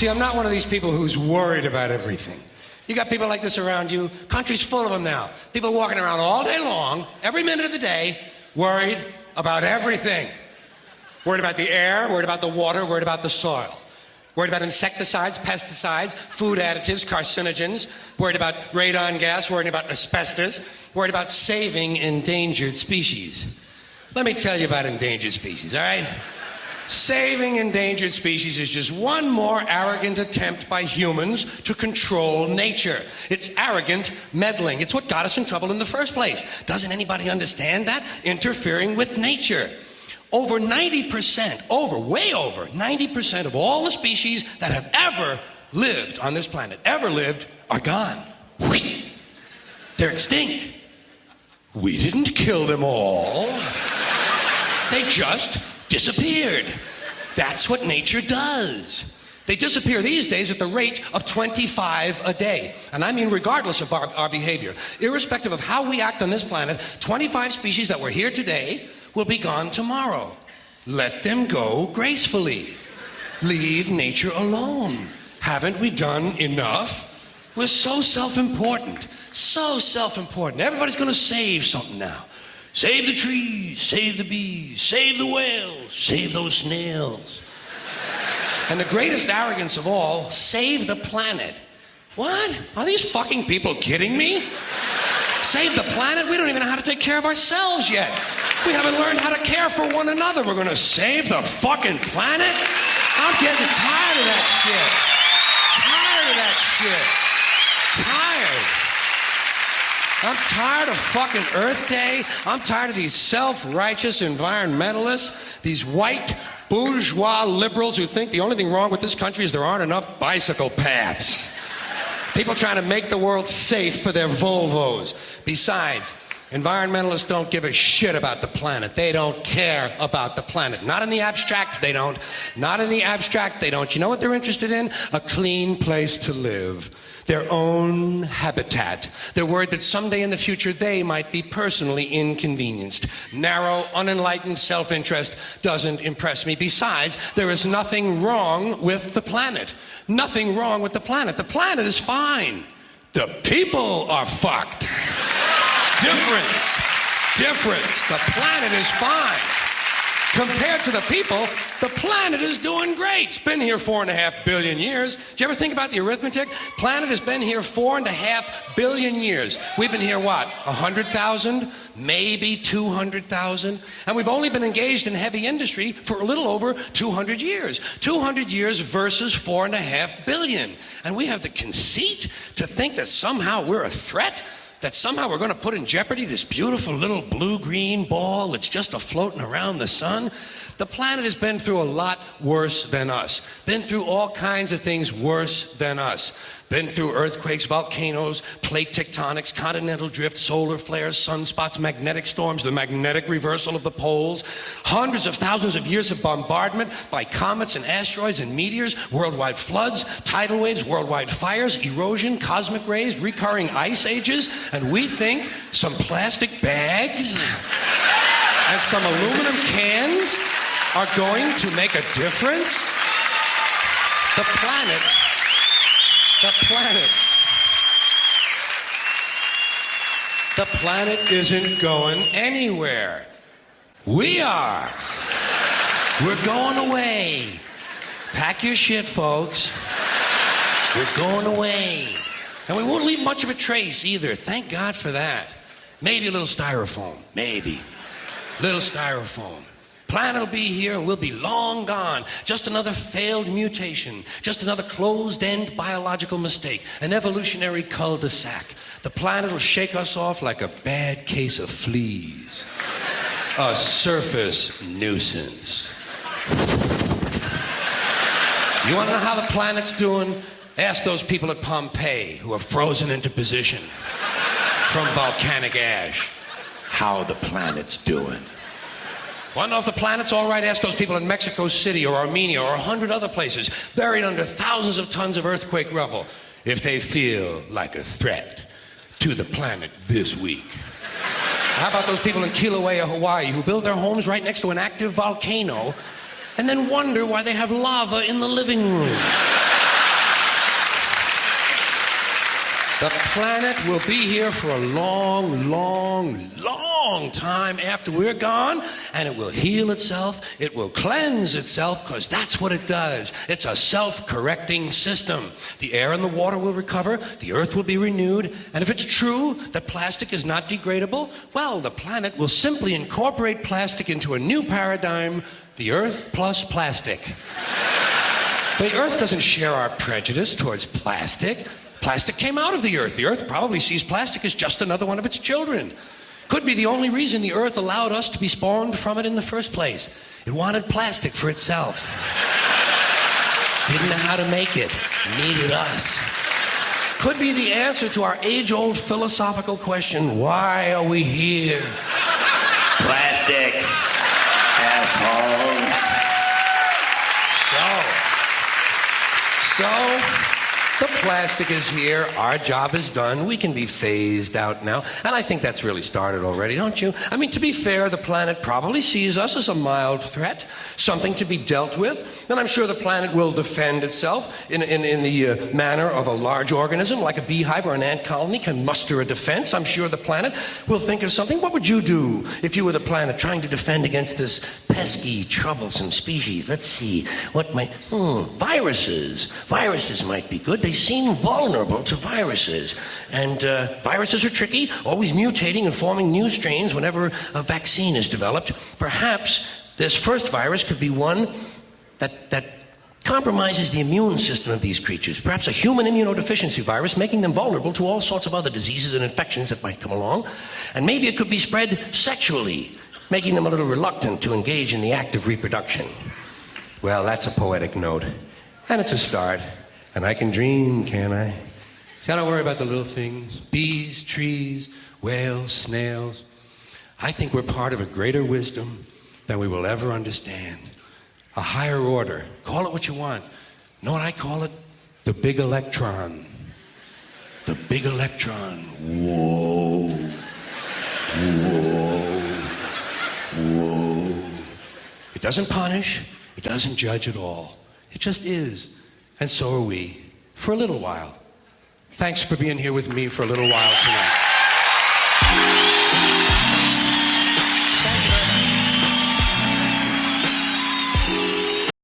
See, I'm not one of these people who's worried about everything. You got people like this around you. Country's full of them now. People walking around all day long, every minute of the day, worried about everything. Worried about the air, worried about the water, worried about the soil. Worried about insecticides, pesticides, food additives, carcinogens. Worried about radon gas, worried about asbestos. Worried about saving endangered species. Let me tell you about endangered species, all right? Saving endangered species is just one more arrogant attempt by humans to control nature. It's arrogant meddling. It's what got us in trouble in the first place. Doesn't anybody understand that? Interfering with nature. Over 90%, way over 90% of all the species that have ever lived on this planet, are gone. They're extinct. We didn't kill them all. They just disappeared. That's what nature does. They disappear these days at the rate of 25 a day. And I mean regardless of our behavior. Irrespective of how we act on this planet, 25 species that were here today will be gone tomorrow. Let them go gracefully. Leave nature alone. Haven't we done enough? We're so self-important. So self-important. Everybody's gonna save something now. Save the trees, save the bees, save the whales, save those snails. And the greatest arrogance of all, save the planet. What? Are these fucking people kidding me? Save the planet? We don't even know how to take care of ourselves yet. We haven't learned how to care for one another. We're gonna save the fucking planet? I'm getting tired of that shit. Tired of that shit. Tired. I'm tired of fucking Earth Day. I'm tired of these self-righteous environmentalists, these white bourgeois liberals who think the only thing wrong with this country is there aren't enough bicycle paths. People trying to make the world safe for their Volvos. Besides, environmentalists don't give a shit about the planet. They don't care about the planet. Not in the abstract, they don't. Not in the abstract, they don't. You know what they're interested in? A clean place to live. Their own habitat. They're worried that someday in the future they might be personally inconvenienced. Narrow, unenlightened self-interest doesn't impress me. Besides, there is nothing wrong with the planet. Nothing wrong with the planet. The planet is fine. The people are fucked. Difference. The planet is fine. Compared to the people, the planet is doing great. Been here 4.5 billion years. Did you ever think about the arithmetic? Planet has been here 4.5 billion years. We've been here, what, 100,000? Maybe 200,000? And we've only been engaged in heavy industry for a little over 200 years. 200 years versus 4.5 billion. And we have the conceit to think that somehow we're a threat? That somehow we're going to put in jeopardy this beautiful little blue-green ball that's just a-floating around the sun? The planet has been through a lot worse than us. Been through all kinds of things worse than us. Been through earthquakes, volcanoes, plate tectonics, continental drift, solar flares, sunspots, magnetic storms, the magnetic reversal of the poles, hundreds of thousands of years of bombardment by comets and asteroids and meteors, worldwide floods, tidal waves, worldwide fires, erosion, cosmic rays, recurring ice ages, and we think some plastic bags and some aluminum cans are going to make a difference? The planet isn't going anywhere. We are. We're going away. Pack your shit, folks. We're going away. And we won't leave much of a trace either. Thank God for that. Maybe a little styrofoam. Maybe. Little styrofoam. Planet will be here and we'll be long gone. Just another failed mutation. Just another closed-end biological mistake. An evolutionary cul-de-sac. The planet will shake us off like a bad case of fleas. A surface nuisance. You want to know how the planet's doing? Ask those people at Pompeii who are frozen into position from volcanic ash how the planet's doing. Want to know if the planet's all right? Ask those people in Mexico City or Armenia or 100 other places buried under thousands of tons of earthquake rubble if they feel like a threat to the planet this week. How about those people in Kilauea, Hawaii, who build their homes right next to an active volcano and then wonder why they have lava in the living room? The planet will be here for a long, long, long time after we're gone, and it will heal itself, it will cleanse itself, because that's what it does. It's a self-correcting system. The air and the water will recover, the earth will be renewed, and if it's true that plastic is not degradable, well, the planet will simply incorporate plastic into a new paradigm, the earth plus plastic. The earth doesn't share our prejudice towards plastic. Plastic came out of the earth. The earth probably sees plastic as just another one of its children. Could be the only reason the earth allowed us to be spawned from it in the first place. It wanted plastic for itself. Didn't know how to make it. Needed us. Could be the answer to our age-old philosophical question, why are we here? Plastic. Assholes. So, the plastic is here, our job is done, we can be phased out now, and I think that's really started already, don't you? I mean, to be fair, the planet probably sees us as a mild threat, something to be dealt with, and I'm sure the planet will defend itself in the manner of a large organism, like a beehive or an ant colony can muster a defense. I'm sure the planet will think of something. What would you do if you were the planet trying to defend against this pesky, troublesome species? Let's see, what might... Viruses. Viruses might be good. They seem vulnerable to viruses. And viruses are tricky, always mutating and forming new strains whenever a vaccine is developed. Perhaps this first virus could be one that compromises the immune system of these creatures. Perhaps a human immunodeficiency virus, making them vulnerable to all sorts of other diseases and infections that might come along. And maybe it could be spread sexually, making them a little reluctant to engage in the act of reproduction. Well, that's a poetic note. And it's a start. And I can dream, can't I? See, I don't worry about the little things. Bees, trees, whales, snails. I think we're part of a greater wisdom than we will ever understand. A higher order. Call it what you want. Know what I call it? The big electron. The big electron. Whoa. Whoa. Whoa. It doesn't punish. It doesn't judge at all. It just is. And so are we, for a little while. Thanks for being here with me for a little while tonight.